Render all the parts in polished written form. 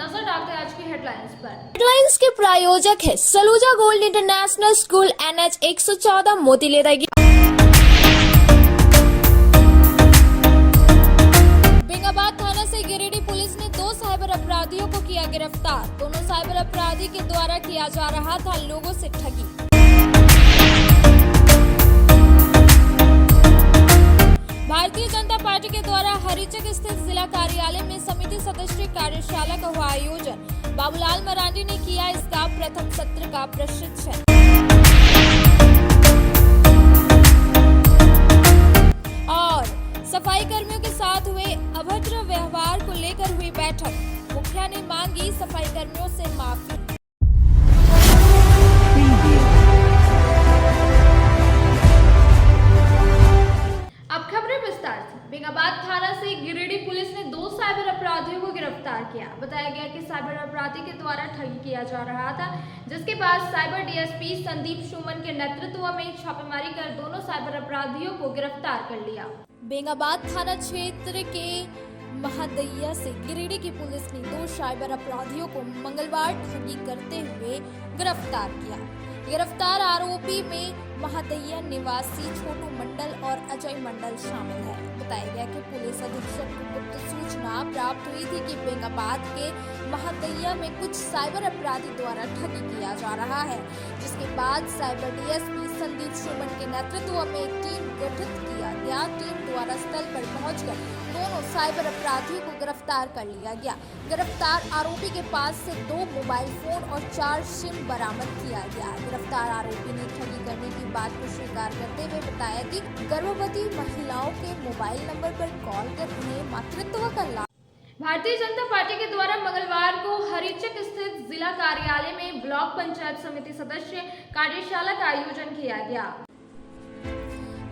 नजर डालते हैं आज की हेडलाइंस पर। हेडलाइंस के प्रायोजक है Saluja gold international school NH 114 Motilera. Bengabad थाना से गिरिडीह पुलिस ने 2 साइबर अपराधियों को किया गिरफ्तार। दोनों साइबर अपराधी के द्वारा किया जा रहा था लोगों से ठगी। भारतीय जनता पार्टी के द्वारा हरिचक स्थित जिला कार्यालय में समिति सदस्य कार्यशाला का हुआ आयोजन। बाबूलाल मरांडी ने किया इसका प्रथम सत्र का प्रशिक्षण। और सफाई कर्मियों के साथ हुए अभद्र व्यवहार को लेकर हुई बैठक। मुखिया ने मांगी सफाई कर्मियों से माफी। बेंगाबाद थाना से गिरिडीह पुलिस ने 2 साइबर अपराधियों को गिरफ्तार किया। बताया गया कि साइबर अपराधी के द्वारा ठगी किया जा रहा था, जिसके बाद साइबर डीएसपी संदीप सुमन के नेतृत्व में छापेमारी कर दोनों साइबर अपराधियों को गिरफ्तार कर लिया। बेंगाबाद थाना क्षेत्र के महादैया से गिरिडीह की पुलिस ने 2 साइबर अपराधियों को मंगलवार ठगी करते हुए गिरफ्तार किया। गिरफ्तार आरोपी में महादैया निवासी छोटू मंडल और अजय मंडल शामिल है। बताया गया कि पुलिस अधीक्षक को गुप्त सूचना प्राप्त हुई थी कि बेंगाबाद के महादैया में कुछ साइबर अपराधी द्वारा ठगी किया जा रहा है, जिसके बाद साइबर डीएसपी संदीप सुमन के नेतृत्व में एक टीम गठित किया गया। टीम द्वारा स्थल पर पहुंचकर दोनों साइबर अपराधियों को गिरफ्तार कर लिया गया। गिरफ्तार आरोपी के पास से 2 मोबाइल फोन और 4 सिम बरामद किया गया। गिरफ्तार आरोपी ने ठगी करने की बात को स्वीकार करते हुए बताया कि गर्भवती महिलाओं के मोबाइल नंबर पर कॉल कर उन्हें मातृत्व का लाभ। भारतीय जनता पार्टी के द्वारा मंगलवार को हरिचक स्थित जिला कार्यालय में ब्लॉक पंचायत समिति सदस्य कार्यशाला का आयोजन किया गया।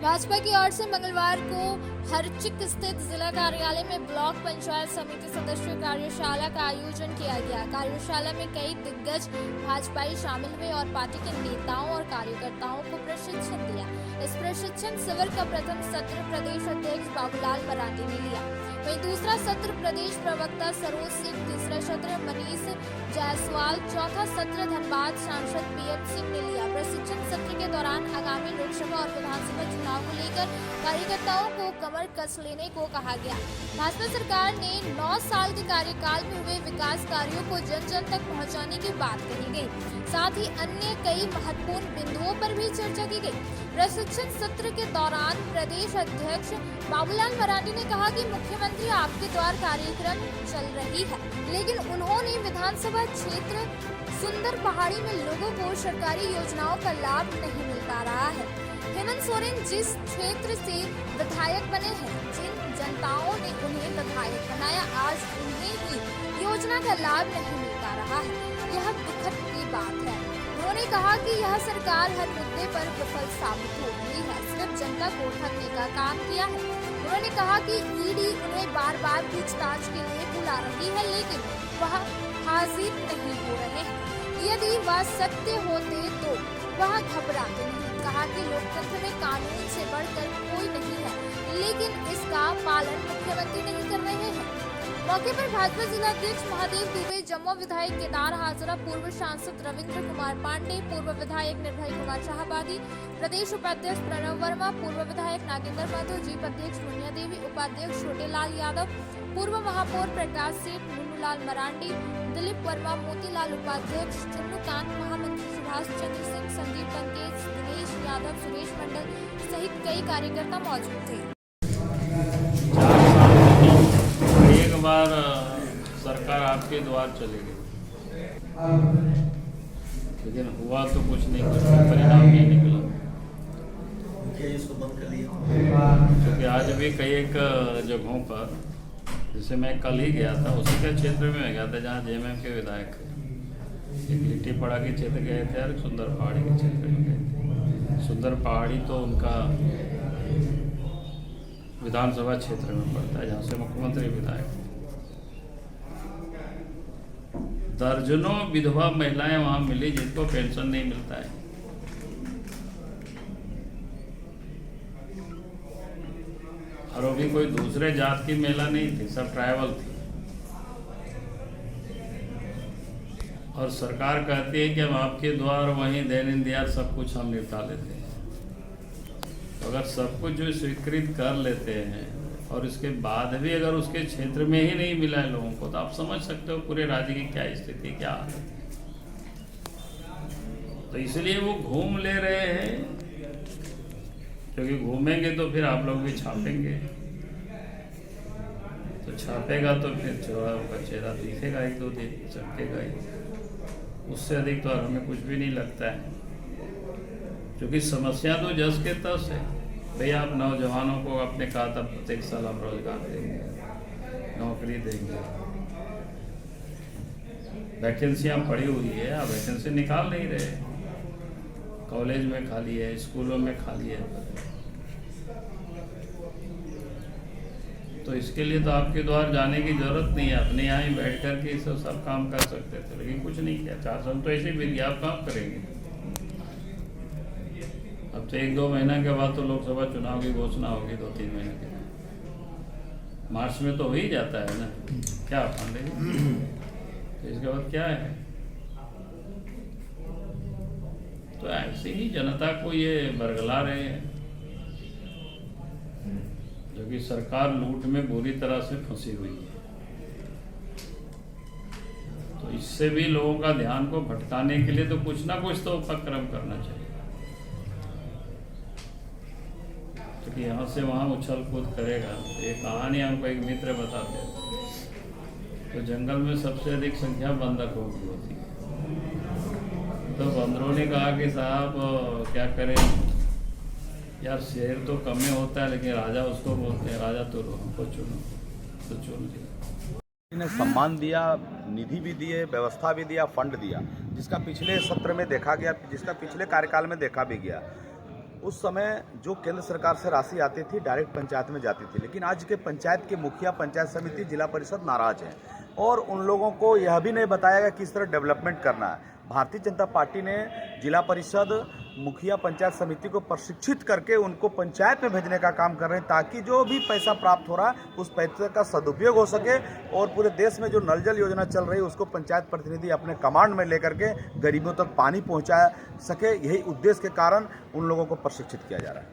भाजपा की ओर से मंगलवार को हरचिक स्थित जिला कार्यालय में ब्लॉक पंचायत समिति सदस्य कार्यशाला का आयोजन किया गया। कार्यशाला में कई दिग्गज भाजपाई शामिल हुए और पार्टी के नेताओं और कार्यकर्ताओं को प्रशिक्षण दिया। इस प्रशिक्षण शिविर का प्रथम सत्र प्रदेश अध्यक्ष बाबूलाल मरांडी ने लिया। वहीं दूसरा सत्र प्रदेश प्रवक्ता सरोज सिंह, तीसरा सत्र मनीष जायसवाल, चौथा सत्र धनबाद सांसद PM सिंह ने लिया। प्रशिक्षण सत्र के दौरान आगामी लोकसभा और विधानसभा चुनाव को लेकर कार्यकर्ताओं को कमर कस लेने को कहा गया। भाजपा सरकार ने 9 साल के कार्यकाल में हुए विकास कार्यों को जन जन तक पहुंचाने की बात कही गई। साथ ही अन्य कई महत्वपूर्ण बिंदुओं पर भी चर्चा की गई। प्रशिक्षण सत्र के दौरान प्रदेश अध्यक्ष बाबूलाल मरांडी ने कहा कि मुख्यमंत्री आपके द्वार कार्यक्रम चल रही है, लेकिन उन्होंने विधानसभा क्षेत्र सुंदर पहाड़ी में लोगों को सरकारी योजनाओं का लाभ नहीं मिल पा रहा है। हेमंत सोरेन जिस क्षेत्र से विधायक बने हैं, जिन जनताओं ने उन्हें विधायक बनाया, आज उन्हें ही योजना का लाभ नहीं मिल पा रहा है। यह दुखद की बात है। उन्होंने कहा कि यह सरकार हर मुद्दे पर विफल साबित हो रही है, सिर्फ जनता को ठगने का काम किया है। उन्होंने कहा कि ईडी उन्हें बार बार पूछताछ के लिए बुला रही है, लेकिन वह हाजिर नहीं हो रहे हैं। यदि वह सत्य होते तो वह घबराते नहीं। कहा कि लोकतंत्र में कानून से बढ़कर कोई नहीं है, लेकिन इसका पालन मुख्यमंत्री नहीं कर रहे हैं। मौके पर भाजपा जिला अध्यक्ष महादेव दुबे, जम्मू विधायक केदार हाजरा, पूर्व सांसद रविंद्र कुमार पांडे, पूर्व विधायक निर्भय कुमार शाहबादी, प्रदेश उपाध्यक्ष प्रणव वर्मा, पूर्व विधायक नागेंद्र महतो, जीप अध्यक्ष मुनिया देवी, उपाध्यक्ष छोटेलाल यादव, पूर्व महापौर प्रकाश सेठ, मुन्नूलाल मरांडी, दिलीप वर्मा, मोतीलाल उपाध्यक्ष, चुन्नूकांत, महामंत्री सुभाष चंद्र सिंह, संदीप टंकेश, दिनेश यादव, सुरेश मंडल सहित कई कार्यकर्ता मौजूद थे। एक बार सरकार आपके द्वार चली गई, लेकिन हुआ तो कुछ नहीं, कुछ परिणाम नहीं निकला। क्योंकि आज भी कई एक जगहों पर, जैसे मैं कल ही गया था, उसी के क्षेत्र में गया था जहाँ JMM के विधायक थे। एक लिट्टीपड़ा के क्षेत्र गए थे और सुंदर पहाड़ी के क्षेत्र में गए थे। सुंदर पहाड़ी तो उनका विधानसभा क्षेत्र में पड़ता है, जहाँ से मुख्यमंत्री विधायक। दर्जनों विधवा महिलाएं वहां मिली जिनको पेंशन नहीं मिलता है। और वो भी कोई दूसरे जात की महिला नहीं थी, सब ट्राइबल थी। और सरकार कहती है कि हम आपके द्वार वहीं दैनिक दियार सब कुछ हम निपटा लेते हैं। तो अगर सब कुछ जो स्वीकृत कर लेते हैं और इसके बाद भी अगर उसके क्षेत्र में ही नहीं मिला है लोगों को, तो आप समझ सकते हो पूरे राज्य की क्या स्थिति, क्या हालत है। तो इसलिए वो घूम ले रहे हैं, क्योंकि घूमेंगे तो फिर आप लोग भी छापेंगे, तो छापेगा तो फिर चौड़ा का चेहरा दिखेगा, एक दो दिन चमकेगा ही, उससे अधिक तो हमें कुछ भी नहीं लगता है। क्योंकि समस्या तो जस के तस है। भैया आप नौजवानों को आपने कहा था प्रत्येक साल हम रोजगार देंगे, नौकरी देंगे, वैकेंसियां पड़ी हुई है, आप वैकेंसी निकाल नहीं रहे, कॉलेज में खाली है, स्कूलों में खाली है। तो इसके लिए तो आपके द्वार जाने की जरूरत नहीं है, अपने यहाँ ही बैठ कर के सब काम कर सकते थे, लेकिन कुछ नहीं किया। 4 साल तो ऐसे भी आप काम करेंगे। अब तो 1-2 महीना के बाद तो लोकसभा चुनाव की घोषणा होगी, 2-3 महीने के बाद। मार्च में तो हो ही जाता है ना, क्या पांडे जी? तो इसके बाद क्या है? तो ऐसे ही जनता को ये बरगला रहे हैं, जो कि सरकार लूट में बुरी तरह से फंसी हुई है। तो इससे भी लोगों का ध्यान को भटकाने के लिए तो कुछ ना कुछ तो उपक्रम करना चाहिए। कि यहाँ से वहाँ उछल कूद करेगा। ये कहानी हमको एक मित्र बताते हैं, तो जंगल में सबसे अधिक संख्या बंदरों की होती है। तो बंदरों ने कहा कि साहब क्या करें यार, शेर तो कम में होता है, लेकिन राजा उसको बोलते हैं, राजा तो हमको चुनो, तो चुन लिया। ने सम्मान दिया, निधि भी दिए, व्यवस्था भी दिया, फंड दिया, जिसका पिछले सत्र में देखा गया, जिसका पिछले कार्यकाल में देखा भी गया। उस समय जो केंद्र सरकार से राशि आती थी डायरेक्ट पंचायत में जाती थी, लेकिन आज के पंचायत के मुखिया, पंचायत समिति, जिला परिषद नाराज हैं और उन लोगों को यह भी नहीं बताया गया किस तरह डेवलपमेंट करना है। भारतीय जनता पार्टी ने जिला परिषद, मुखिया, पंचायत समिति को प्रशिक्षित करके उनको पंचायत में भेजने का काम कर रहे हैं, ताकि जो भी पैसा प्राप्त हो रहा है उस पैसे का सदुपयोग हो सके और पूरे देश में जो नल जल योजना चल रही है उसको पंचायत प्रतिनिधि अपने कमांड में लेकर के गरीबों तक पानी पहुंचा सके। यही उद्देश्य के कारण उन लोगों को प्रशिक्षित किया जा रहा है।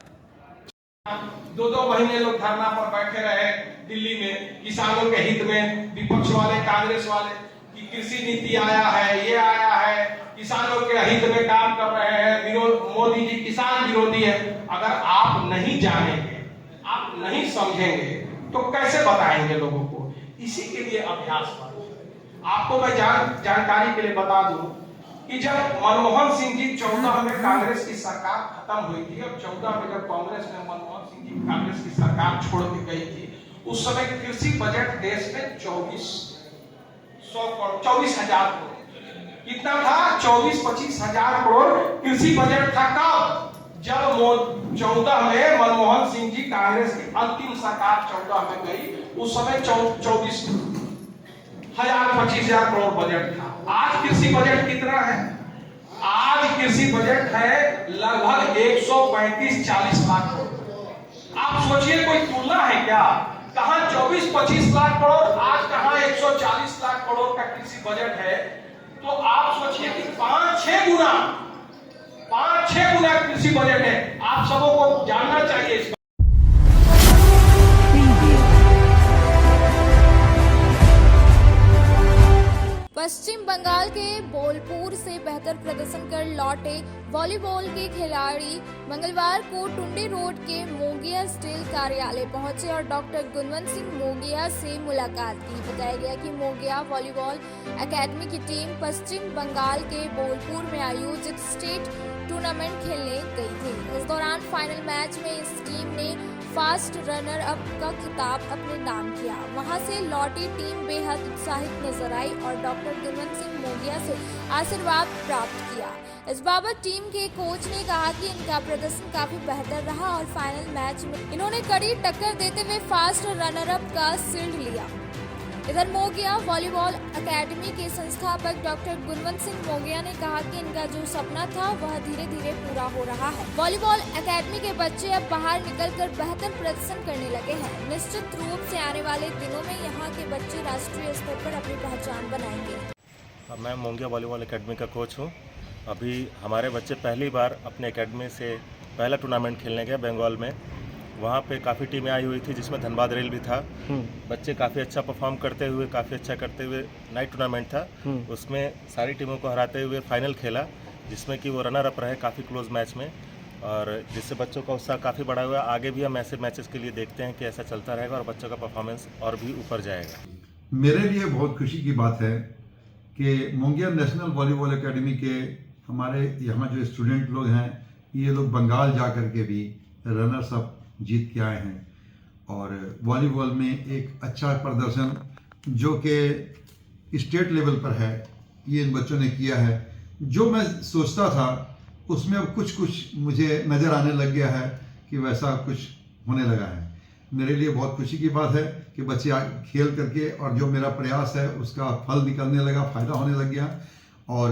2-2 महीने लोग धरना पर बैठे रहे दिल्ली में, किसानों के हित में, विपक्ष वाले, कांग्रेस वाले, कि कृषि नीति आया है, ये आया है, किसानों के हित में काम कर रहे हैं, मोदी जी किसान विरोधी है। अगर आप नहीं जानेंगे, आप नहीं समझेंगे, तो कैसे बताएंगे लोगों को? इसी के लिए अभ्यास पर आपको मैं जानकारी के लिए बता दूं कि जब मनमोहन सिंह जी 14 में कांग्रेस की सरकार खत्म हुई थी, अब 14 में जब कांग्रेस में मनमोहन सिंह जी कांग्रेस की सरकार छोड़ के गई थी, उस समय कृषि बजट देश में 24,000 करोड़, कितना था? 24-25 हजार करोड़ कृषि बजट था। कब? जब 14 में मनमोहन सिंह जी कांग्रेस की अंतिम सरकार 14 में गई, उस समय 24,000-25 हजार करोड़ बजट था। आज कृषि बजट कितना है? आज कृषि बजट है लगभग 135-40 लाख करोड़। आप सोचिए, कोई तुलना है क्या? कहां 24-25 लाख करोड़, आज कहां 140 लाख करोड़ का कृषि बजट है। तो आप सोचिए कि 5-6 गुना कृषि बजट है। आप सबों को जानना चाहिए इसका। पश्चिम बंगाल के बोलपुर से बेहतर प्रदर्शन कर लौटे वॉलीबॉल के खिलाड़ी मंगलवार को टुंडी रोड के मोगिया स्टील कार्यालय पहुंचे और डॉक्टर गुणवंत सिंह मोगिया से मुलाकात की। बताया गया कि मोगिया वॉलीबॉल एकेडमी की टीम पश्चिम बंगाल के बोलपुर में आयोजित स्टेट टूर्नामेंट खेलने गई थी। इस दौरान फाइनल मैच में इस टीम ने फास्ट रनर अप का खिताब अपने नाम किया। वहां से लौटी टीम बेहद उत्साहित नजर आई और डॉक्टर गुणवंत सिंह मोगिया से आशीर्वाद प्राप्त किया। इस बाबत टीम के कोच ने कहा कि इनका प्रदर्शन काफी बेहतर रहा और फाइनल मैच में इन्होंने कड़ी टक्कर देते हुए फास्ट रनर अप का शील्ड लिया। इधर मोगिया वॉलीबॉल एकेडमी के संस्थापक डॉक्टर गुणवंत सिंह मोगिया ने कहा कि इनका जो सपना था वह धीरे धीरे पूरा हो रहा है। वॉलीबॉल एकेडमी के बच्चे अब बाहर निकलकर बेहतर प्रदर्शन करने लगे हैं। निश्चित रूप से आने वाले दिनों में यहाँ के बच्चे राष्ट्रीय स्तर पर अपनी पहचान बनाएंगे। मैं मोंगिया वॉलीबॉल एकेडमी का कोच हूँ। अभी हमारे बच्चे पहली बार अपने एकेडमी से पहला टूर्नामेंट खेलने गए बंगाल में। वहाँ पे काफ़ी टीमें आई हुई थी जिसमें धनबाद रेल भी था। बच्चे काफ़ी अच्छा परफॉर्म करते हुए नाइट टूर्नामेंट था, उसमें सारी टीमों को हराते हुए फाइनल खेला, जिसमें कि वो रनर अप रहे काफ़ी क्लोज मैच में, और जिससे बच्चों का उत्साह काफ़ी बढ़ा हुआ है। आगे भी हम ऐसे मैचेस के लिए देखते हैं कि ऐसा चलता रहेगा और बच्चों का परफॉर्मेंस और भी ऊपर जाएगा। मेरे लिए बहुत खुशी की बात है कि मोंगिया नेशनल वॉलीबॉल एकेडमी के हमारे यहाँ जो स्टूडेंट लोग हैं, ये लोग बंगाल जा कर के भी रनर्स अप जीत के आए हैं, और वॉलीबॉल में एक अच्छा प्रदर्शन जो कि स्टेट लेवल पर है, ये इन बच्चों ने किया है। जो मैं सोचता था उसमें अब कुछ मुझे नज़र आने लग गया है कि वैसा कुछ होने लगा है। मेरे लिए बहुत खुशी की बात है कि बच्चे खेल करके, और जो मेरा प्रयास है उसका फल निकलने लगा, फ़ायदा होने लग गया, और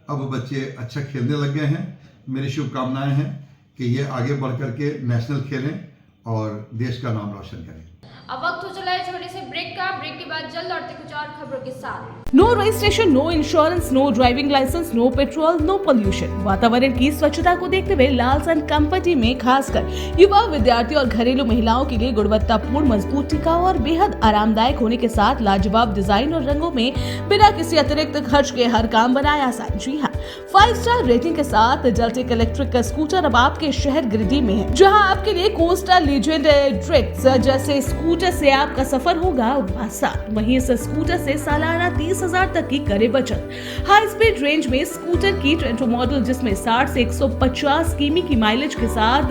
अब बच्चे अच्छा खेलने लग गए हैं। मेरी शुभकामनाएं हैं कि ये आगे बढ़ करके नेशनल खेलें और देश का नाम रोशन करें। अब वक्त हो चला है छोटे से ब्रेक का। ब्रेक के बाद जल्द लौटते कुछ और खबरों के साथ। No registration, no insurance, no driving licence, no petrol, no pollution. वातावरण की स्वच्छता को देखते हुए लालसन कंपनी में खासकर युवा, विद्यार्थी और घरेलू महिलाओं के लिए गुणवत्तापूर्ण, मजबूत, टिकाऊ और बेहद आरामदायक होने के साथ लाजवाब डिजाइन और रंगों में बिना किसी अतिरिक्त खर्च के हर काम बनाया आसान। जी हाँ, 5 स्टार रेटिंग के साथ जलटेक इलेक्ट्रिक का स्कूटर अब आपके शहर गिरिडीह में है, जहाँ आपके लिए कोस्टा लीजेंड ट्रिक्स जैसे स्कूटर से आपका सफर होगा आसान। वहीं इस स्कूटर से सालाना 30,000 तक की करे बचत। हाई स्पीड रेंज में स्कूटर की ट्रेंटो मॉडल, जिसमें 60 से 150 किमी की माइलेज के साथ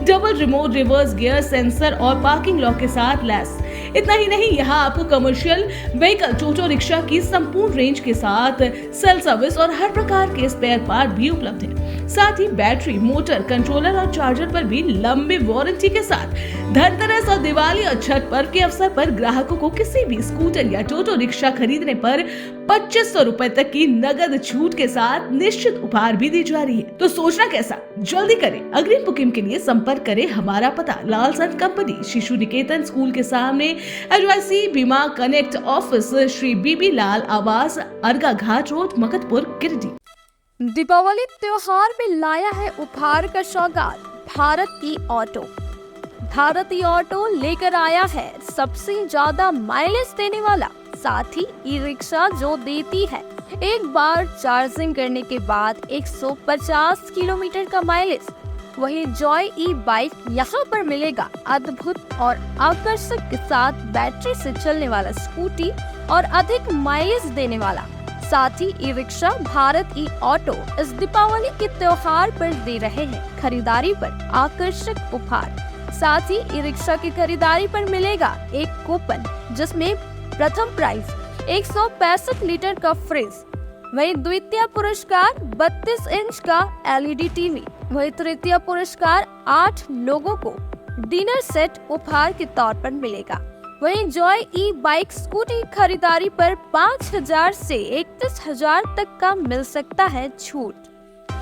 double remote reverse gear sensor और पार्किंग लॉक के साथ लैस। इतना ही नहीं, यहाँ आपको कमर्शियल व्हीकल टोटो रिक्शा की संपूर्ण रेंज के साथ सेल सर्विस और हर प्रकार के स्पेयर पार्ट भी उपलब्ध है। साथ ही बैटरी, मोटर, कंट्रोलर और चार्जर पर भी लंबी वारंटी के साथ धनतेरस और दिवाली और छठ पर्व के अवसर पर ग्राहकों को किसी भी स्कूटर या टोटो रिक्शा खरीदने पर 2500 रुपए तक की नगद छूट के साथ निश्चित उपहार भी दी जा रही है। तो सोचना कैसा, जल्दी करें। अग्रिम बुकिंग के लिए संपर्क करें। हमारा पता लालसन कंपनी, शिशु निकेतन स्कूल के सामने, एडवाइसी बीमा कनेक्ट ऑफिस, श्री बीबी लाल आवास, अर्गा घाट रोड, मकतपुर, गिरिडीह। दीपावली त्योहार में लाया है उपहार का सौगात भारत ई ऑटो। भारत ई ऑटो लेकर आया है सबसे ज्यादा माइलेज देने वाला, साथ ही ई रिक्शा जो देती है एक बार चार्जिंग करने के बाद 150 किलोमीटर का माइलेज। वही जॉय ई बाइक यहाँ पर मिलेगा अद्भुत और आकर्षक के साथ बैटरी से चलने वाला स्कूटी और अधिक माइलेज देने वाला। साथ ही ई रिक्शा भारत ई ऑटो इस दीपावली के त्योहार पर दे रहे हैं खरीदारी पर आकर्षक उपहार। साथ ही ई रिक्शा की खरीदारी पर मिलेगा एक कूपन, जिसमें प्रथम प्राइज 165 लीटर का फ्रिज, वही द्वितीय पुरस्कार 32 इंच का LED टीवी, वही तृतीय पुरस्कार 8 लोगों को डिनर सेट उपहार के तौर पर मिलेगा। वहीं जॉय ई बाइक स्कूटी खरीदारी पर 5,000 से 31,000 तक का मिल सकता है छूट।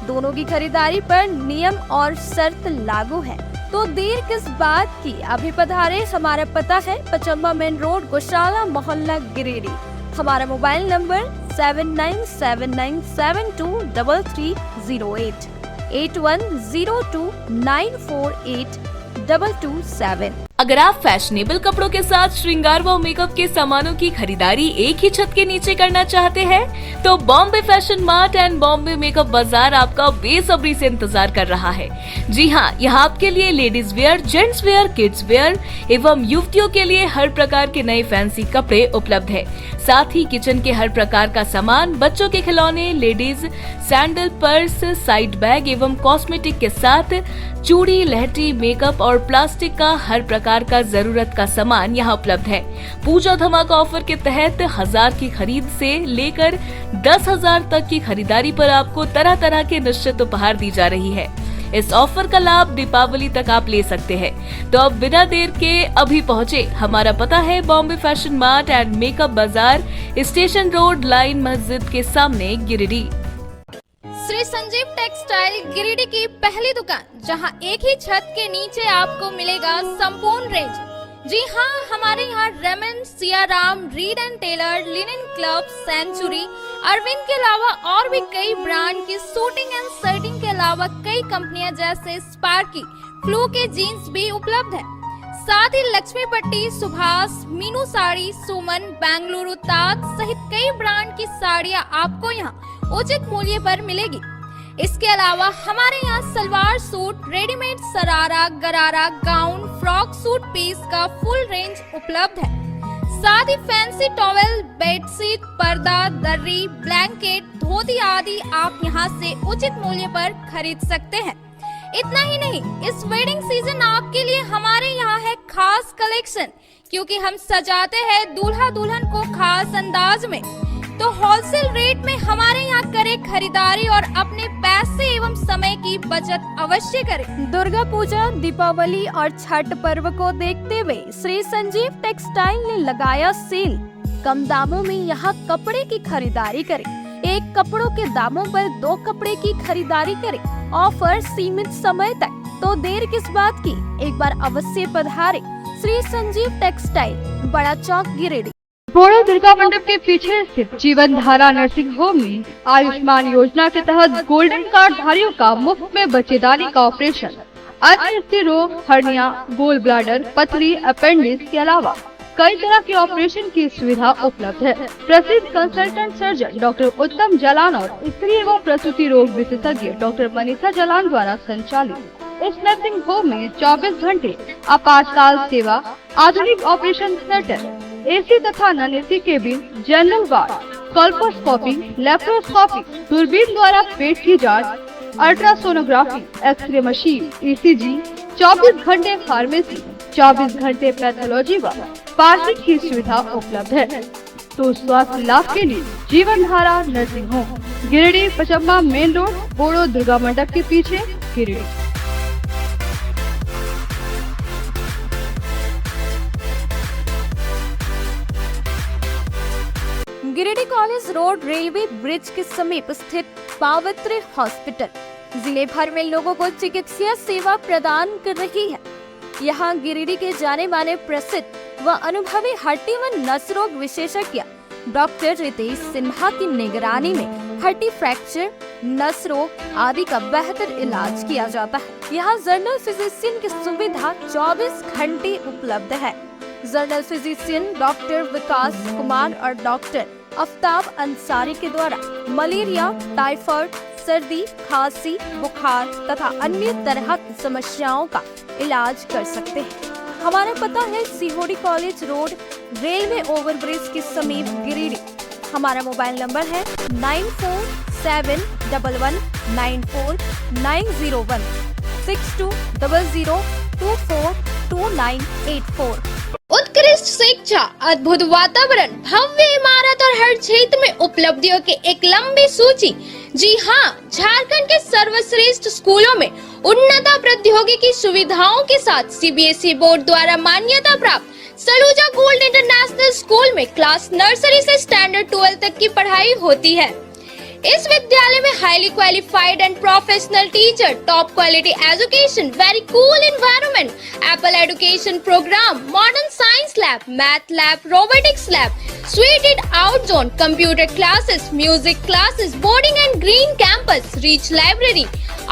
दोनों की खरीदारी पर नियम और शर्त लागू है, तो देर किस बात की, अभी पधारे। हमारा पता है पचम्बा मेन रोड, गौशाला मोहल्ला, गिरिडीह। हमारा मोबाइल नंबर 7979723308 8102948227। अगर आप फैशनेबल कपड़ों के साथ श्रृंगार व मेकअप के सामानों की खरीदारी एक ही छत के नीचे करना चाहते हैं, तो Bombay fashion mart and Bombay makeup बाजार आपका बेसब्री से इंतजार कर रहा है। जी हाँ, यहाँ आपके लिए ladies wear, gents wear, kids where एवं युवतियों के लिए हर प्रकार के नए फैंसी कपड़े उपलब्ध है। साथ ही किचन के हर प्रकार का सामान, बच्चों के खिलौने, ladies sandal, purse, side bag एवं कॉस्मेटिक के साथ चूड़ी, लहठी, मेकअप और प्लास्टिक का हर प्रकार का जरूरत का सामान यहाँ उपलब्ध है। पूजा धमाका ऑफर के तहत 1000 की खरीद से लेकर 10,000 तक की खरीदारी पर आपको तरह तरह के निश्चित उपहार दी जा रही है। इस ऑफर का लाभ दीपावली तक आप ले सकते हैं। तो अब बिना देर के अभी पहुँचे। हमारा पता है Bombay fashion mart and makeup बाजार, स्टेशन रोड, लाइन मस्जिद के सामने, गिरिडीह। श्री संजीव टेक्सटाइल गिरिडीह की पहली दुकान, जहां एक ही छत के नीचे आपको मिलेगा संपूर्ण रेंज जी हाँ, हमारे यहाँ Raymond, Siyaram, Reid and Taylor, linen club, Century, Arvind के अलावा और भी कई ब्रांड की सूटिंग एंड शर्टिंग के अलावा कई कंपनियां जैसे स्पार्की, फ्लू के जीन्स भी उपलब्ध है। साथ ही लक्ष्मी पट्टी, सुभाष, मीनू साड़ी, सुमन, बेंगलुरु ताज सहित कई ब्रांड की साड़ियां आपको यहाँ उचित मूल्य पर मिलेगी। इसके अलावा हमारे यहाँ सलवार सूट, रेडीमेड सरारा, गरारा, गाउन, फ्रॉक सूट पीस का फुल रेंज उपलब्ध है। साथ ही फैंसी टॉवेल, बेडशीट, पर्दा, दर्री, ब्लैंकेट, धोती आदि आप यहाँ से उचित मूल्य पर खरीद सकते हैं। इतना ही नहीं, इस वेडिंग सीजन आपके लिए हमारे यहाँ है खास कलेक्शन, क्योंकि हम सजाते हैं दूल्हा दुल्हन को खास अंदाज में। तो होलसेल रेट में हमारे यहाँ करें खरीदारी और अपने पैसे एवं समय की बचत अवश्य करें। दुर्गा पूजा, दीपावली और छठ पर्व को देखते हुए श्री संजीव टेक्सटाइल ने लगाया सेल। कम दामों में यहाँ कपड़े की खरीदारी करें। एक कपड़ों के दामों पर 2 कपड़े की खरीदारी करें। ऑफर सीमित समय तक, तो देर किस बात की, एक बार अवश्य पधारें। श्री संजीव टेक्सटाइल, बड़ा चौक, गिरिडीह। बोड़ो दुर्गा मंडप के पीछे स्थित जीवन धारा नर्सिंग होम में आयुष्मान योजना के तहत गोल्डन कार्ड धारियों का मुफ्त में बच्चेदानी का ऑपरेशन, अन्य स्थिर रोग, हर्निया, गोल ब्लाडर, पथरी, अपेंडिक्स के अलावा कई तरह के ऑपरेशन की सुविधा उपलब्ध है। प्रसिद्ध कंसल्टेंट सर्जन डॉक्टर उत्तम जलान और स्त्री एवं प्रसूति रोग विशेषज्ञ डॉक्टर मनीषा जलान द्वारा संचालित इस नर्सिंग होम में 24 घंटे आपातकाल सेवा, आधुनिक ऑपरेशन थिएटर, एसी तथा non AC cabin, general ward, colposcopy, laparoscopy, दूरबीन द्वारा पेट की जांच, अल्ट्रासोनोग्राफी, एक्सरे मशीन, ईसीजी, 24 घंटे फार्मेसी, 24 घंटे पैथोलॉजी व पार्किंग की सुविधा उपलब्ध है। तो स्वास्थ्य लाभ के लिए Jeevan Dhara nursing home, Giridih, Pachamba main road, Bodo Durga Mandap के पीछे, Giridih. Giridih college road railway bridge के समीप स्थित पावित्र हॉस्पिटल जिले भर में लोगों को चिकित्सा सेवा प्रदान कर रही है। यहाँ गिरिडीह के जाने माने प्रसिद्ध व अनुभवी हड्डी व नस रोग विशेषज्ञ डॉक्टर रितेश सिन्हा की निगरानी में हड्डी फ्रैक्चर, नस रोग आदि का बेहतर इलाज किया जाता है। यहाँ जनरल फिजिशियन की सुविधा 24 घंटे उपलब्ध है। जनरल फिजिशियन डॉक्टर विकास कुमार और डॉक्टर आफ्ताब अंसारी के द्वारा मलेरिया, टाइफाइड, सर्दी, खांसी, बुखार तथा अन्य तरह की समस्याओं का इलाज कर सकते हैं। हमारा पता है सीहोडी कॉलेज रोड, रेलवे ओवरब्रिज के समीप, गिरिडीह। हमारा मोबाइल नंबर है 9471194901 6200242984। उत्कृष्ट शिक्षा, अद्भुत वातावरण, भव्य इमारत और हर क्षेत्र में उपलब्धियों की एक लंबी सूची। जी हाँ, झारखंड के सर्वश्रेष्ठ स्कूलों में उन्नत प्रौद्योगिकी सुविधाओं के साथ सीबीएसई बोर्ड द्वारा मान्यता प्राप्त सलूजा गोल्ड इंटरनेशनल स्कूल में क्लास नर्सरी से स्टैंडर्ड 12 तक की पढ़ाई होती है। इस विद्यालय में highly qualified and professional teacher, top quality education, very cool environment, apple education programme, modern science lab, math lab, robotics lab, suited out zone, computer classes, music classes, boarding and green campus, rich library,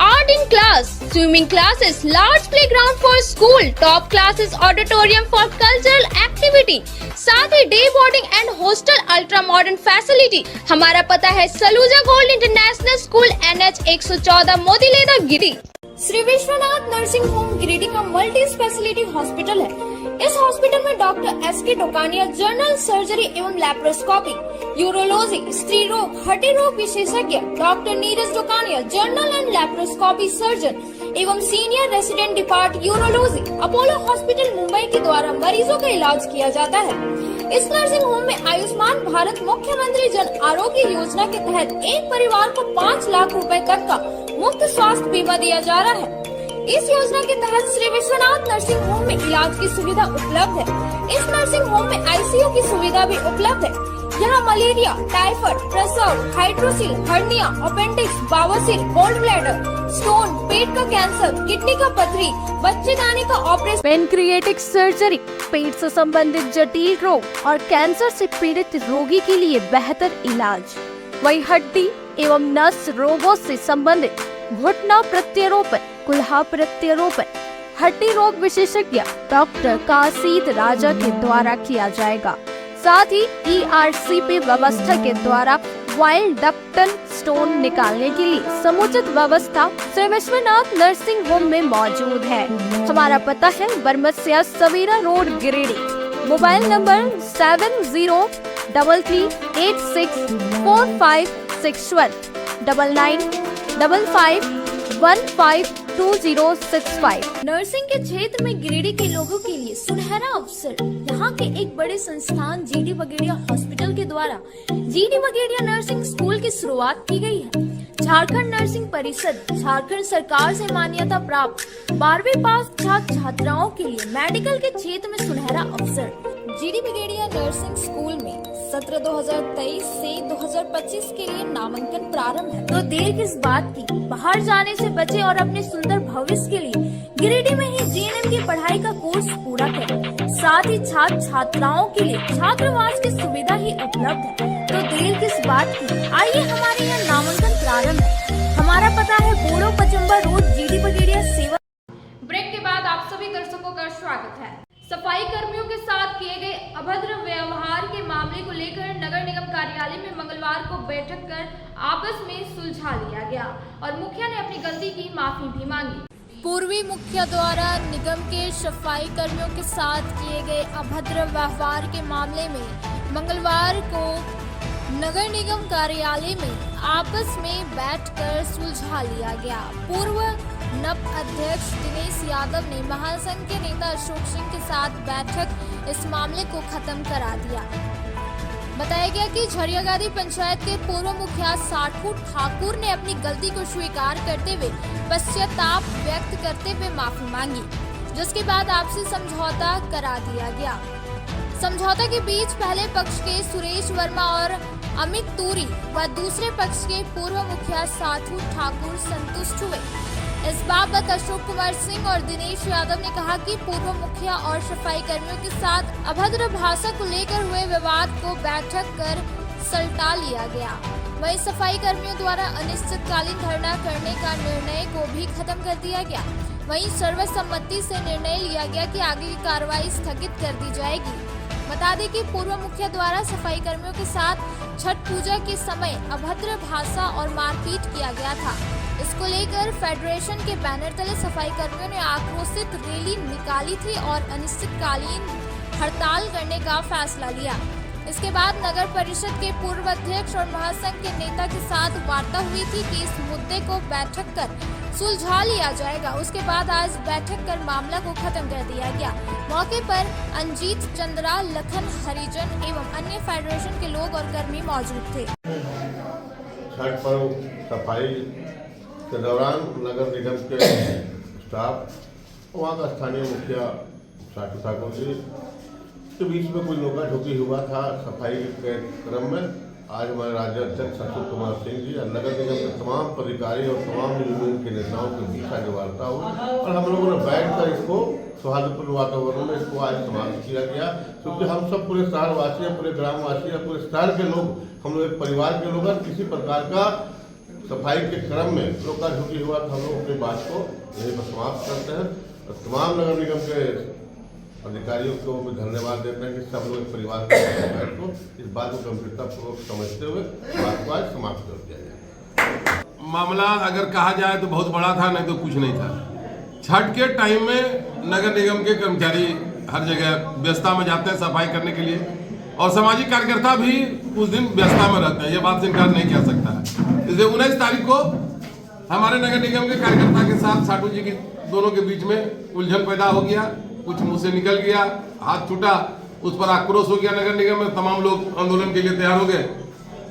art in class, swimming classes, large playground for school, top classes, auditorium for cultural activity, साथ ही day boarding and hostel ultra modern facility. हमारा पता है Saluja gold international school, NH 114, Motileda, Giridih. Shri Vishwanath nursing home Giridih का multi speciality hospital है। इस hospital में doctor SK Tokania general surgery एवं लैप्रोस्कोपी, यूरोलॉजी, स्त्री रोग, हड्डी रोग विशेषज्ञ, doctor Neeraj Tokania general and laparoscopy surgeon एवं senior resident depart urology, Apollo hospital Mumbai के द्वारा मरीजों का इलाज किया जाता है। इस नर्सिंग होम में आयुष्मान भारत मुख्यमंत्री जन आरोग्य योजना के तहत एक परिवार को 5 लाख रुपए तक का मुफ्त स्वास्थ्य बीमा दिया जा रहा है। इस योजना के तहत श्री विश्वनाथ नर्सिंग होम में इलाज की सुविधा उपलब्ध है। इस नर्सिंग होम में ICU की सुविधा भी उपलब्ध है। यहाँ मलेरिया, टाइफाइड, प्रसव, हाइड्रोसिल, हर्निया, अपेंडिक्स, बावसिल, गोल्ड ब्लैडर, स्टोन, पेट का कैंसर, किडनी का पथरी, बच्चेदानी का ऑपरेशन, पेनक्रिएटिक सर्जरी, पेट से संबंधित जटिल रोग और कैंसर से पीड़ित रोगी के लिए बेहतर इलाज। वही हड्डी एवं नस रोगों से संबंधित घुटना प्रत्यारोपण, कुल्हा प्रत्यारोपण, हड्डी रोग विशेषज्ञ डॉक्टर काशीद राजा के द्वारा किया जाएगा। साथ ही ERCP व्यवस्था के द्वारा वाइल्ड डक्टल स्टोन निकालने के लिए समुचित व्यवस्था श्री विश्वनाथ नर्सिंग होम में मौजूद है। हमारा पता है Baramasia Savera road, Giridih. Mobile number 7033864561 9955152065। Nursing के क्षेत्र में गिरिडीह के लोगों के लिए सुनहरा अवसर। यहाँ के एक बड़े संस्थान GD बगेड़िया हॉस्पिटल के द्वारा GD बगेड़िया नर्सिंग स्कूल की शुरुआत की गई है। झारखंड नर्सिंग परिषद झारखंड सरकार से मान्यता प्राप्त 12वीं पास छात्र छात्राओं के लिए मेडिकल के क्षेत्र में सुनहरा अवसर। GD बगेड़िया नर्सिंग स्कूल में सत्र 2023 से 2025 के लिए नामांकन प्रारंभ है, तो देर किस बात की, बाहर जाने से बचे और अपने सुंदर भविष्य के लिए गिरिडीह में ही GNM की पढ़ाई का कोर्स पूरा करें। साथ ही छात्र छात्राओं के लिए छात्रावास की सुविधा ही उपलब्ध है, तो देर किस बात की, आइए हमारे यहाँ नामांकन प्रारंभ है। हमारा पता है बोड़ो पचम्बा रोड, GD बगेड़िया सेवा। ब्रेक के बाद आप सभी दर्शकों का स्वागत है। सफाई कर्मियों के साथ किए गए अभद्र व्यवहार के मामले को लेकर नगर निगम कार्यालय में मंगलवार को बैठक कर आपस में सुलझा लिया गया और मुखिया ने अपनी गलती की माफी भी मांगी। पूर्वी मुखिया द्वारा निगम के सफाई कर्मियों के साथ किए गए अभद्र व्यवहार के मामले में मंगलवार को नगर निगम कार्यालय में आपस में बैठकर सुलझा लिया गया। पूर्व नप अध्यक्ष दिनेश यादव ने महासंघ के नेता अशोक सिंह के साथ बैठक इस मामले को खत्म करा दिया। बताया गया कि झरियागादी पंचायत के पूर्व मुखिया साठू ठाकुर ने अपनी गलती को स्वीकार करते हुए पश्चाताप व्यक्त करते हुए माफी मांगी, जिसके बाद आपसी समझौता करा दिया गया। समझौता के बीच पहले पक्ष के सुरेश वर्मा और अमित तूरी व दूसरे पक्ष के पूर्व मुखिया साठू ठाकुर संतुष्ट हुए। इस बाबत अशोक कुमार सिंह और दिनेश यादव ने कहा कि पूर्व मुखिया और सफाई कर्मियों के साथ अभद्र भाषा को लेकर हुए विवाद को बैठक कर सलटा लिया गया। वहीं सफाई कर्मियों द्वारा अनिश्चितकालीन धरना करने का निर्णय को भी खत्म कर दिया गया। वहीं सर्वसम्मति से निर्णय लिया गया कि आगे की कार्रवाई स्थगित कर दी जाएगी। बता दें कि पूर्व मुखिया द्वारा सफाई कर्मियों के साथ छठ पूजा के समय अभद्र भाषा और मारपीट किया गया था। इसको लेकर फेडरेशन के बैनर तले सफाई कर्मियों ने आक्रोशित रैली निकाली थी और अनिश्चितकालीन हड़ताल करने का फैसला लिया। इसके बाद नगर परिषद के पूर्व अध्यक्ष और महासंघ के नेता के साथ वार्ता हुई थी कि इस मुद्दे को बैठक कर सुलझा लिया जाएगा। उसके बाद आज बैठक कर मामला को खत्म कर दिया गया। मौके पर अंजीत चंद्रा, लखन हरिजन एवं अन्य फेडरेशन के लोग और कर्मी मौजूद थे। छठ पर्व सफाई के दौरान नगर निगम के स्टाफ, वहाँ का स्थानीय मुखिया साठू ठाकुर जी के बीच में कोई नोका ठोकी हुआ था सफाई के क्रम में। आज हमारे राज्य अध्यक्ष अशोक कुमार सिंह जी और नगर निगम के तमाम पदाधिकारी और तमाम यूनियन के नेताओं के बीच आज वार्ता हुई और हम लोगों ने बैठकर इसको सौहार्दपूर्ण वातावरण में इसको आज समाप्त किया गया। क्योंकि हम सब पूरे शहरवासी, पूरे ग्रामवासी, पूरे शहर के लोग, हम लोग एक परिवार के लोग हैं। किसी प्रकार का सफाई के क्रम में नोका ठोकी हुआ था, हम लोग अपनी बात को यहीं पर समाप्त करते हैं और तमाम नगर निगम के अधिकारियों को भी धन्यवाद देते हैं कि सब लोग परिवार को इस बात को गंभीरतापूर्वक समझते हुए बात को आज समाप्त कर दिया जाए। मामला अगर कहा जाए तो बहुत बड़ा था, नहीं तो कुछ नहीं था। छठ के टाइम में नगर निगम के कर्मचारी हर जगह व्यस्तता में जाते हैं सफाई करने के लिए और सामाजिक कार्यकर्ता भी उस दिन व्यस्तता में रहते हैं, ये बात से इनकार नहीं किया सकता है। इसलिए 19 तारीख को हमारे नगर निगम के कार्यकर्ता के साथ साठू जी की दोनों के बीच में उलझन पैदा हो गया, कुछ मुंह से निकल गया, हाथ छूटा, उस पर आक्रोश हो गया। नगर निगम में तमाम लोग आंदोलन के लिए तैयार हो गए।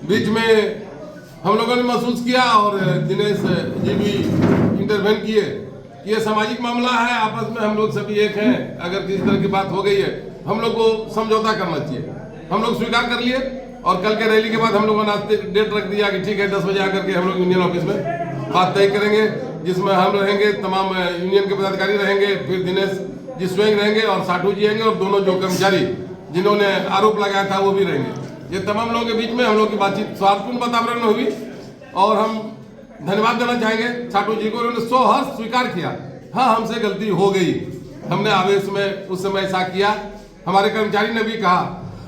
बीच में हम लोगों ने महसूस किया और दिनेश जी भी इंटरवेन किए कि ये सामाजिक मामला है, आपस में हम लोग सभी एक हैं। अगर किसी तरह की बात हो गई है हम लोग को समझौता करना चाहिए। हम लोग स्वीकार कर लिए और कल के रैली के बाद हम लोगों ने डेट रख दिया कि ठीक है 10 बजे आकर के हम लोग यूनियन ऑफिस में बात तय करेंगे, जिसमें हम रहेंगे, तमाम यूनियन के पदाधिकारी रहेंगे, फिर दिनेश जी स्वयं रहेंगे और साठू जी रहेंगे और दोनों जो कर्मचारी जिन्होंने आरोप लगाया था वो भी रहेंगे। ये तमाम लोगों के बीच में हम लोग की बातचीत सौहार्दपूर्ण वातावरण में हुई और हम धन्यवाद देना चाहेंगे साठू जी को, उन्होंने स्वहर्ष स्वीकार किया, हाँ हमसे गलती हो गई, हमने आवेश में उस समय ऐसा किया। हमारे कर्मचारी ने भी कहा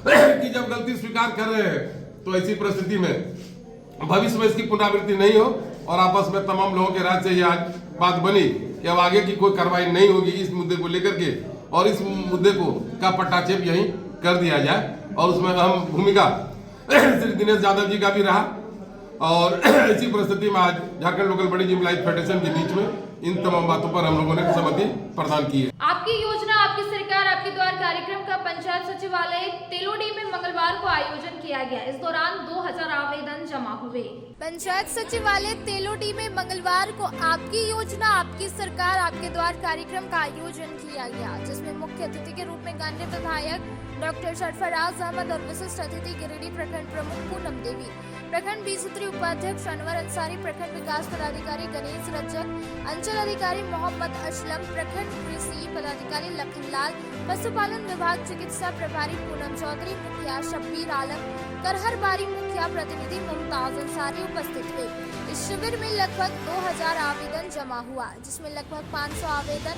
कि जब गलती स्वीकार कर रहे हैं तो ऐसी परिस्थिति में भविष्य में इसकी पुनरावृत्ति नहीं हो, और आपस में तमाम लोगों के राज्य से ये आज बात बनी कि अब आगे की कोई कार्रवाई नहीं होगी इस मुद्दे को लेकर के, और इस मुद्दे को का पट्टाक्षेप यहीं कर दिया जाए। और उसमें अहम भूमिका श्री दिनेश यादव जी का भी रहा, और इसी परिस्थिति में आज झारखंड लोकल बड़ी जिम लाइफ फेडरेशन के बीच में इन तमाम बातों पर हम लोगों ने सहमति प्रदान की है। आपकी योजना आपकी सरकार आपके द्वार कार्यक्रम का पंचायत सचिवालय तेलोडी में मंगलवार को आयोजन किया गया। इस दौरान 2000 आवेदन जमा हुए। पंचायत सचिवालय तेलोडी में मंगलवार को आपकी योजना आपकी सरकार आपके द्वार कार्यक्रम का आयोजन किया गया, जिसमें मुख्य अतिथि के रूप में गण्य विधायक डॉक्टर सरफराज अहमद और विशिष्ट अतिथि गिरिडीह प्रखंड प्रमुख पूनम देवी, प्रखंड 20 सूत्री उपाध्यक्ष अनवर अंसारी, प्रखंड विकास पदाधिकारी गणेश रज्जक, अंचल अधिकारी मोहम्मद असलम, प्रखंड कृषि पदाधिकारी लखनलाल, पशुपालन विभाग चिकित्सा प्रभारी पूनम चौधरी, मुखिया शब्बीर आलम, करहरबारी मुखिया प्रतिनिधि मुमताज अंसारी उपस्थित थे। इस शिविर में लगभग 2000 आवेदन जमा हुआ, जिसमें लगभग 500 आवेदन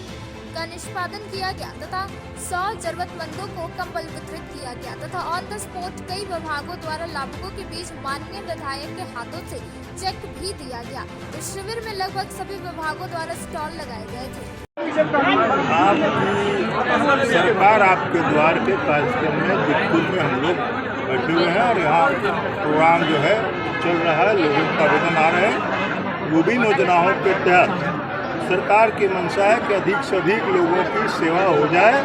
का निष्पादन किया गया तथा 100 जरूरतमंदों को कंबल वितरित किया गया तथा ऑन द स्पॉट कई विभागों द्वारा लाभुकों के बीच माननीय विधायक के हाथों से चेक भी दिया गया। इस शिविर में लगभग सभी विभागों द्वारा स्टॉल लगाए गए थे। आपकी सरकार आपके द्वार के कार्यक्रम में जितपुर में हम लोग बैठे हुए हैं और यहाँ प्रोग्राम जो है चल रहा है, लोगों का आवेदन आ रहे हैं। विभिन्न योजनाओं के तहत सरकार की मंशा है कि अधिक से अधिक लोगों की सेवा हो जाए।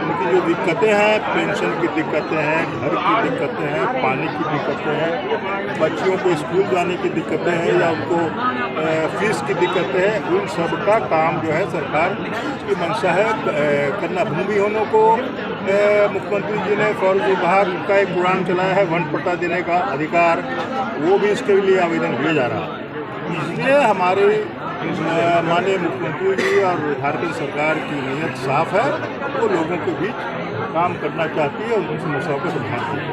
उनकी जो दिक्कतें हैं, पेंशन की दिक्कतें हैं, घर की दिक्कतें हैं, पानी की दिक्कतें हैं, बच्चियों को स्कूल जाने की दिक्कतें हैं या उनको फीस की दिक्कतें हैं, उन सब का काम जो है सरकार की मंशा है करना। भूमिहीनों को मुख्यमंत्री जी ने फौज विभाग का एक प्रोग्राम चलाया है, वन पट्टा देने का अधिकार, वो भी इसके लिए आवेदन किया जा रहा है। इसलिए हमारे माननीय मुख्यमंत्री जी और झारखंड सरकार की नीयत साफ है, वो लोगों के बीच काम करना चाहती है और उनकी समस्याओं को सुलझाती है।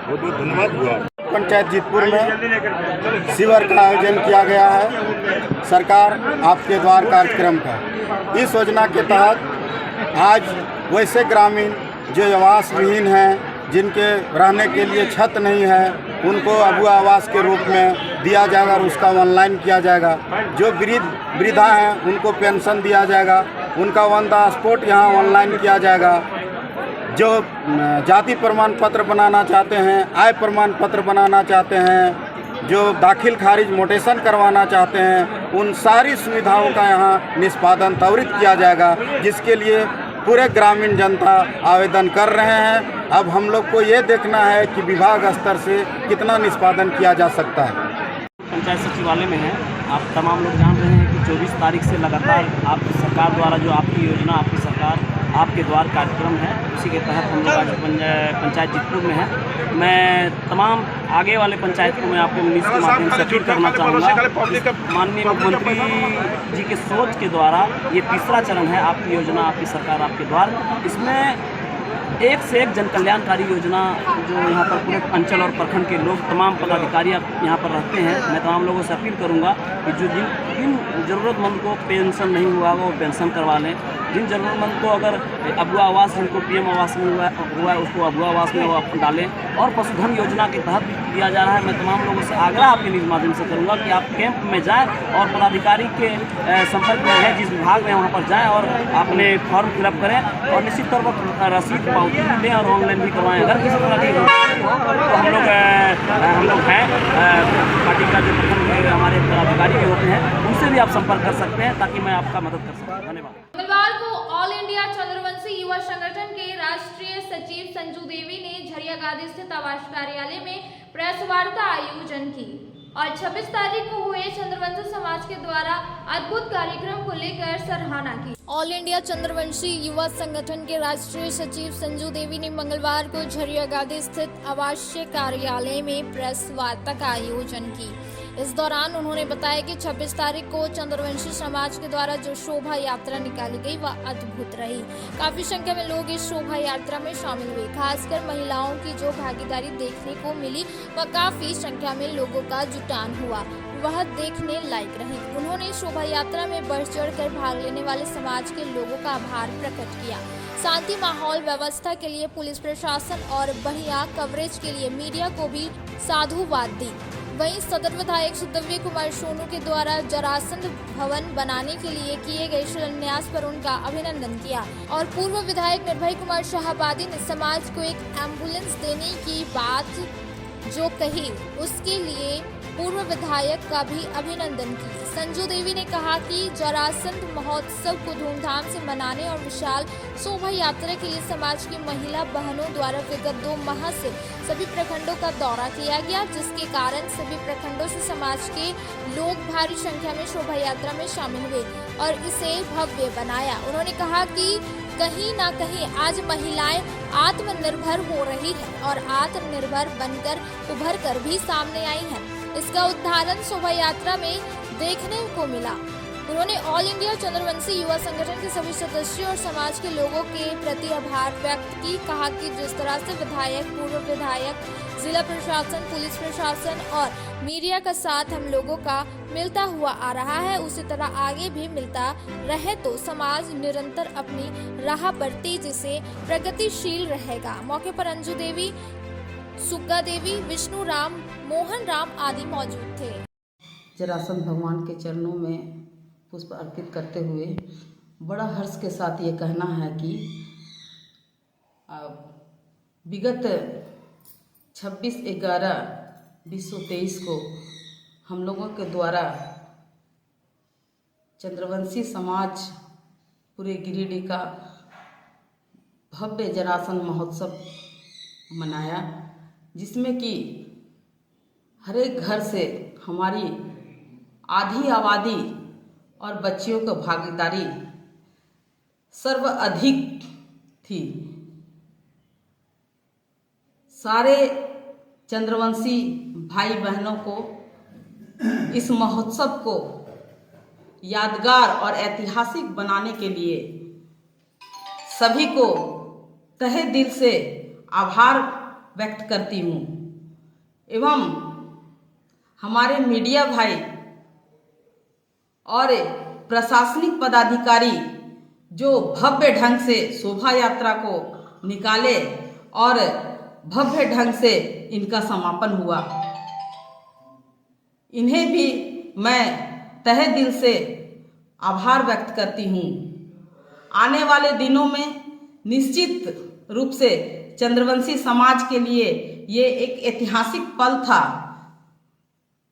बहुत बहुत धन्यवाद हुआ। पंचायत जितपुर में शिविर का आयोजन किया गया है सरकार आपके द्वार कार्यक्रम का। इस योजना के तहत आज वैसे ग्रामीण जो आवास विहीन हैं, जिनके रहने के लिए छत नहीं है, उनको अबुआ आवास के रूप में दिया जाएगा और उसका ऑनलाइन किया जाएगा। जो वृद्धा हैं उनको पेंशन दिया जाएगा, उनका ऑन द स्पॉट यहाँ ऑनलाइन किया जाएगा। जो जाति प्रमाण पत्र बनाना चाहते हैं, आय प्रमाण पत्र बनाना चाहते हैं, जो दाखिल खारिज मोटेशन करवाना चाहते हैं, उन सारी सुविधाओं का यहाँ निष्पादन त्वरित किया जाएगा, जिसके लिए पूरे ग्रामीण जनता आवेदन कर रहे हैं। अब हम लोग को ये देखना है कि विभाग स्तर से कितना निष्पादन किया जा सकता है। पंचायत सचिवालय में है, आप तमाम लोग जान रहे हैं कि 24 तारीख से लगातार आपकी सरकार द्वारा जो आपकी योजना आपकी सरकार आपके द्वार कार्यक्रम है, उसी के तहत हम लोग आज पंचायत जितपुर में है। मैं तमाम आगे वाले पंचायत को मैं आपको मिनिस्टर के माध्यम से अपील करना चाहूँगा, माननीय मुख्यमंत्री जी के सोच के द्वारा ये तीसरा चरण है आपकी योजना आपकी सरकार आपके द्वार। इसमें एक से एक जन कल्याणकारी योजना जो यहाँ पर पूरे अंचल और प्रखंड के लोग तमाम पदाधिकारी यहाँ पर रहते हैं। मैं तमाम लोगों से अपील करूँगा कि जो जिन ज़रूरतमंद को पेंशन नहीं हुआ वो पेंशन करवा लें, जिन ज़रूरतमंद को अगर अबुआ आवास जिनको पीएम आवास में हुआ है उसको अबुआ आवास में वो डालें, और पशुधन योजना के तहत दिया जा रहा है। मैं तमाम लोगों से आग्रह आपके निज माध्यम से करूँगा कि आप कैंप में जाएँ और पदाधिकारी के संपर्क में है जिस विभाग में वहाँ पर जाएँ और अपने फॉर्म फिलअप करें और निश्चित तौर पर रसीद पावती दें और ऑनलाइन भी करवाएं। अगर किसी तरह की तो हम लोग हैं पार्टी का जो हमारे पदाधिकारी होते हैं उनसे भी आप संपर्क कर सकते हैं ताकि मैं आपका मदद कर सकूँ। धन्यवाद। मंगलवार को ऑल इंडिया चंद्रवंशी युवा संगठन के राष्ट्रीय सचिव संजू देवी ने झरिया गादी स्थित आवास कार्यालय में प्रेस वार्ता आयोजन की और 26 तारीख को हुए चंद्रवंशी समाज के द्वारा अद्भुत कार्यक्रम को लेकर सराहना की। ऑल इंडिया चंद्रवंशी युवा संगठन के राष्ट्रीय सचिव संजू देवी ने मंगलवार को झरियागादी स्थित आवासीय कार्यालय में प्रेस वार्ता का आयोजन की। इस दौरान उन्होंने बताया कि 26 तारीख को चंद्रवंशी समाज के द्वारा जो शोभा यात्रा निकाली गई वह अद्भुत रही। काफी संख्या में लोग इस शोभा यात्रा में शामिल हुए। खासकर महिलाओं की जो भागीदारी देखने को मिली वह काफी संख्या में लोगों का जुटान हुआ, वह देखने लायक रही। उन्होंने शोभा यात्रा में बढ़ चढ़ कर भाग लेने वाले समाज के लोगों का आभार प्रकट किया। शांति माहौल व्यवस्था के लिए पुलिस प्रशासन और बढ़िया कवरेज के लिए मीडिया को भी साधुवाद दी। वहीं सदर विधायक सुदव्य कुमार सोनू के द्वारा जरासंध भवन बनाने के लिए किए गए शिलान्यास पर उनका अभिनंदन किया और पूर्व विधायक निर्भय कुमार शाहाबादी ने समाज को एक एम्बुलेंस देने की बात जो कही उसके लिए पूर्व विधायक का भी अभिनंदन किया। संजू देवी ने कहा कि जरासंध महोत्सव को धूमधाम से मनाने और विशाल शोभा यात्रा के लिए समाज की महिला बहनों द्वारा विगत 2 माह से सभी प्रखंडों का दौरा किया गया, जिसके कारण सभी प्रखंडों से समाज के लोग भारी संख्या में शोभा यात्रा में शामिल हुए और इसे भव्य बनाया। उन्होंने कहा कि कहीं ना कहीं आज महिलाएं आत्मनिर्भर हो रही है और आत्मनिर्भर बनकर उभर कर भी सामने आई है। इसका उदाहरण शोभा यात्रा में देखने को मिला। उन्होंने ऑल इंडिया चंद्रवंशी युवा संगठन के सभी सदस्यों और समाज के लोगों के प्रति आभार व्यक्त की। कहा कि जिस तरह से विधायक, पूर्व विधायक, जिला प्रशासन, पुलिस प्रशासन और मीडिया का साथ हम लोगों का मिलता हुआ आ रहा है, उसी तरह आगे भी मिलता रहे तो समाज निरंतर अपनी राह पर तेजी से प्रगतिशील रहेगा। मौके पर अंजू देवी, सुग्गा देवी, विष्णु राम, मोहन राम आदि मौजूद थे। जरासंध भगवान के चरणों में पुष्प अर्पित करते हुए बड़ा हर्ष के साथ ये कहना है कि विगत 26/11/2023 को हम लोगों के द्वारा चंद्रवंशी समाज पूरे गिरिडीह का भव्य जरासंध महोत्सव मनाया, जिसमें कि हर एक घर से हमारी आधी आबादी और बच्चियों की भागीदारी सर्वाधिक थी। सारे चंद्रवंशी भाई बहनों को इस महोत्सव को यादगार और ऐतिहासिक बनाने के लिए सभी को तहे दिल से आभार व्यक्त करती हूँ एवं हमारे मीडिया भाई और प्रशासनिक पदाधिकारी जो भव्य ढंग से शोभा यात्रा को निकाले और भव्य ढंग से इनका समापन हुआ, इन्हें भी मैं तहे दिल से आभार व्यक्त करती हूँ। आने वाले दिनों में निश्चित रूप से चंद्रवंशी समाज के लिए ये एक ऐतिहासिक पल था।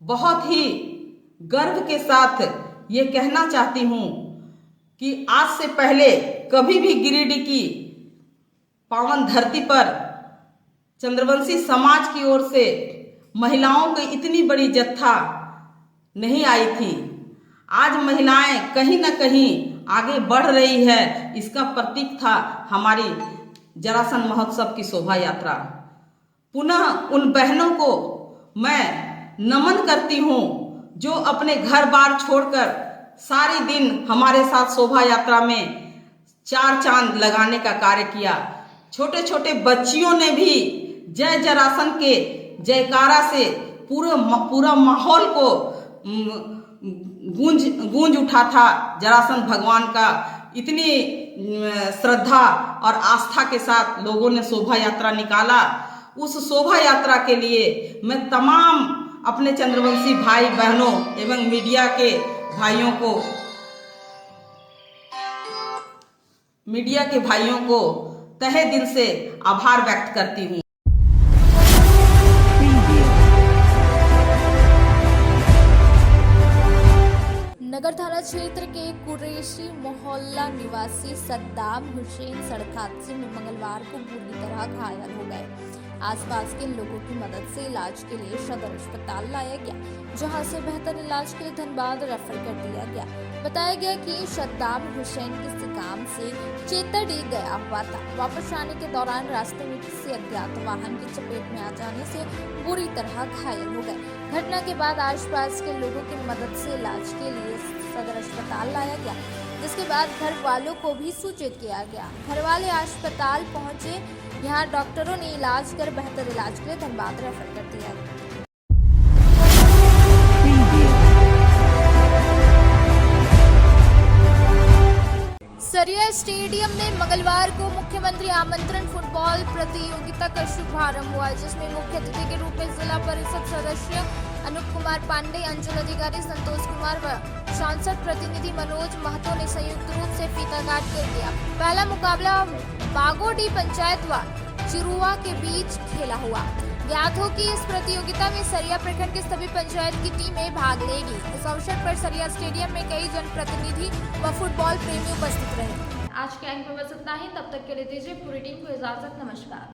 बहुत ही गर्व के साथ ये कहना चाहती हूँ कि आज से पहले कभी भी गिरिडीह की पावन धरती पर चंद्रवंशी समाज की ओर से महिलाओं की इतनी बड़ी जत्था नहीं आई थी। आज महिलाएं कहीं न कहीं आगे बढ़ रही है, इसका प्रतीक था हमारी जरासंध महोत्सव की शोभा यात्रा। पुनः उन बहनों को मैं नमन करती हूँ जो अपने घर बार छोड़कर सारे दिन हमारे साथ शोभा यात्रा में 4 चांद लगाने का कार्य किया। छोटे छोटे बच्चियों ने भी जय जरासंध के जयकारा से पूरा माहौल को गूंज उठा था। जरासंध भगवान का इतनी श्रद्धा और आस्था के साथ लोगों ने शोभा यात्रा निकाला। उस शोभा यात्रा के लिए मैं तमाम अपने चंद्रवंशी भाई बहनों एवं मीडिया के भाइयों को तहे दिल से आभार व्यक्त करती हूँ। नगर थाना क्षेत्र के कुरैशी मोहल्ला निवासी सद्दाम हुसैन सड़क हादसे में मंगलवार को बुरी तरह घायल हो गए। आसपास के लोगों की मदद से इलाज के लिए सदर अस्पताल लाया गया, जहां से बेहतर इलाज के लिए धनबाद रेफर कर दिया गया। बताया गया कि शद्दाम हुसैन किसी काम से चेतड़ी गया हुआ था। वापस आने के दौरान रास्ते में किसी अज्ञात वाहन की चपेट में आ जाने से बुरी तरह घायल हो गए। घटना के बाद आसपास के लोगों की मदद से इलाज के लिए सदर अस्पताल लाया गया, जिसके बाद घर वालों को भी सूचित किया गया। घर वाले अस्पताल पहुंचे, यहां डॉक्टरों ने इलाज कर बेहतर इलाज के लिए धनबाद रेफर कर दिया। सरिया स्टेडियम में मंगलवार को मुख्यमंत्री आमंत्रण फुटबॉल प्रतियोगिता का शुभारंभ हुआ, जिसमें मुख्य अतिथि के रूप में जिला परिषद सदस्य अनूप कुमार पांडे, अंचल अधिकारी संतोष कुमार व सांसद प्रतिनिधि मनोज महतो ने संयुक्त रूप से फीता काट कर दिया। पहला मुकाबला बागोडी पंचायत व चिरुआ के बीच खेला हुआ। ज्ञात हो कि इस प्रतियोगिता में सरिया प्रखंड के सभी पंचायत की टीमें भाग लेगी। इस अवसर पर सरिया स्टेडियम में कई जनप्रतिनिधि व फुटबॉल प्रेमी उपस्थित रहे। आज के अंक में बस इतना ही। तब तक के लिए दीजिए पूरी टीम को इजाजत। नमस्कार।